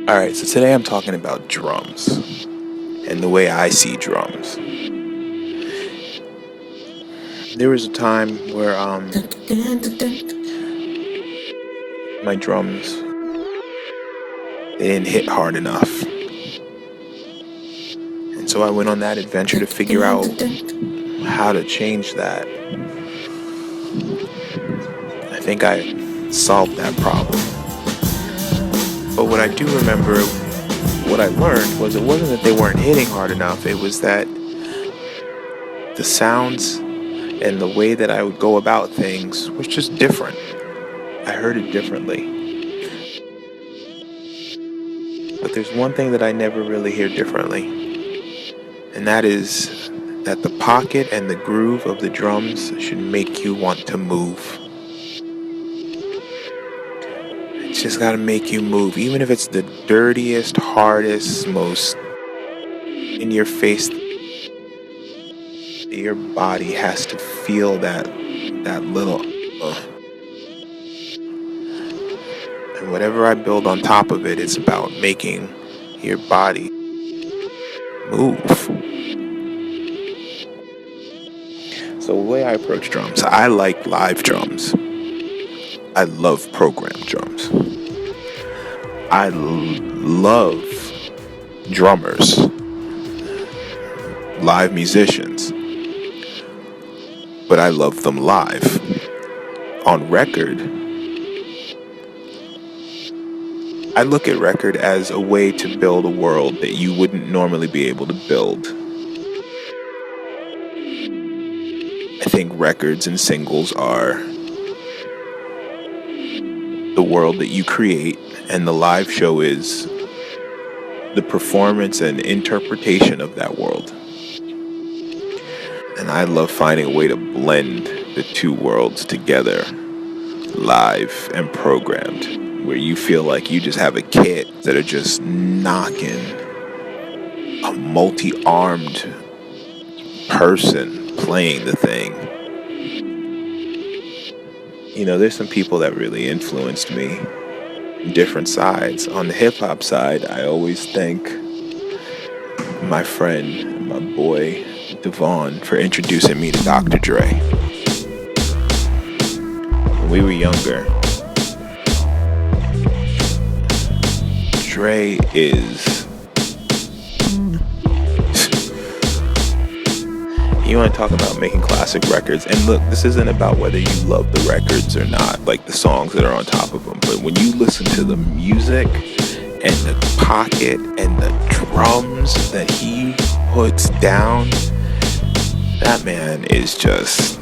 Alright, so today I'm talking about drums and the way I see drums. There was a time where my drums, they didn't hit hard enough. And so I went on that adventure to figure out how to change that. I think I solved that problem. But what I do remember, what I learned was it wasn't that they weren't hitting hard enough, it was that the sounds and the way that I would go about things was just different. I heard it differently. But there's one thing that I never really hear differently, and that is that the pocket and the groove of the drums should make you want to move. It's just gotta make you move, even if it's the dirtiest, hardest, most in your face. Your body has to feel that little and whatever I build on top of it, it's about making your body move. So the way I approach drums, I like live drums. I love programmed drums. I love drummers, live musicians, but I love them live. On record, I look at record as a way to build a world that you wouldn't normally be able to build. I think records and singles are the world that you create, and the live show is the performance and interpretation of that world. And I love finding a way to blend the two worlds together, live and programmed, where you feel like you just have a kit that are just knocking a multi-armed person playing the thing. You know, there's some people that really influenced me on different sides. On the hip-hop side, I always thank my friend, my boy, Devon, for introducing me to Dr. Dre. When we were younger, Dre is... You want to talk about making classic records, and look, this isn't about whether you love the records or not, like the songs that are on top of them, but when you listen to the music and the pocket and the drums that he puts down, that man is just,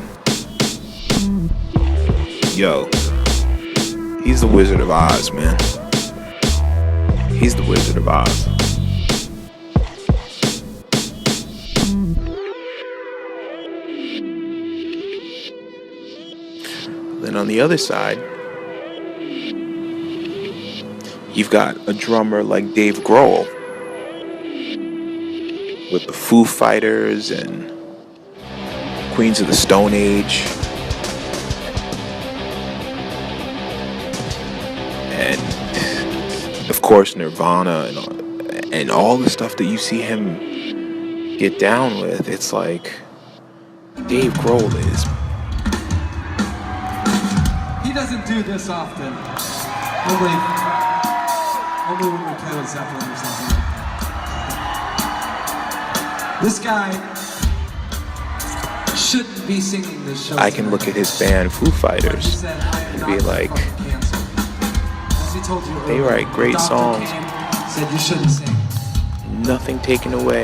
yo, he's the Wizard of Oz, man. He's the Wizard of Oz. Then on the other side, you've got a drummer like Dave Grohl with the Foo Fighters and Queens of the Stone Age, and of course Nirvana and all the stuff that you see him get down with. It's like Dave Grohl is. He doesn't do this often. Only when we play with Zeppelin or something. This guy shouldn't be singing this show. I can look at his band Foo Fighters and be like, they write great songs, said you shouldn't sing. nothing taken away.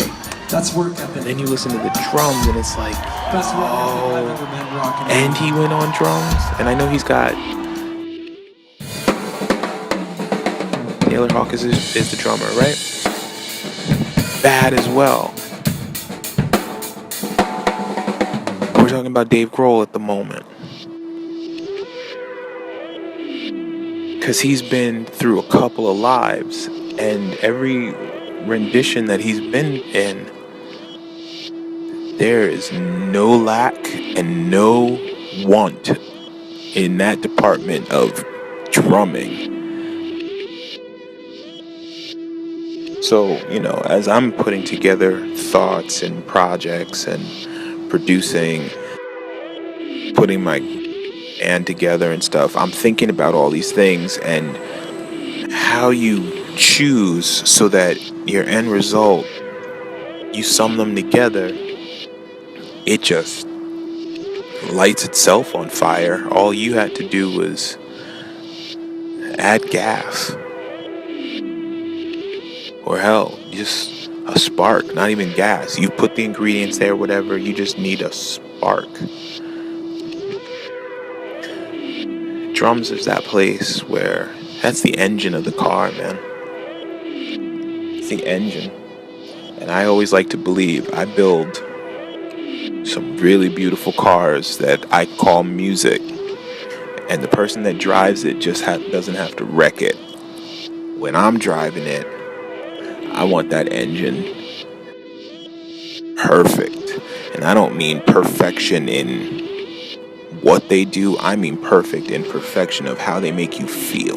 That's work ethic. And then you listen to the drums and it's like, Best work ethic I've ever met rocking. and he went on drums, and I know he's got Taylor Hawkins is the drummer, right? Bad as well. We're talking about Dave Grohl at the moment, because he's been through a couple of lives, and every rendition that he's been in, there is no lack and no want in that department of drumming. So, as I'm putting together thoughts and projects and producing, putting my and together and stuff, I'm thinking about all these things and how you choose so that your end result, you sum them together, it just lights itself on fire. All you had to do was add gas, or hell, just a spark, not even gas. You put the ingredients there, whatever, you just need a spark. Drums is that place where that's the engine of the car, man. It's the engine. And I always like to believe I build some really beautiful cars that I call music, and the person that drives it just doesn't have to wreck it. When I'm driving it, I want that engine perfect. And I don't mean perfection in what they do, I mean perfect in perfection of how they make you feel.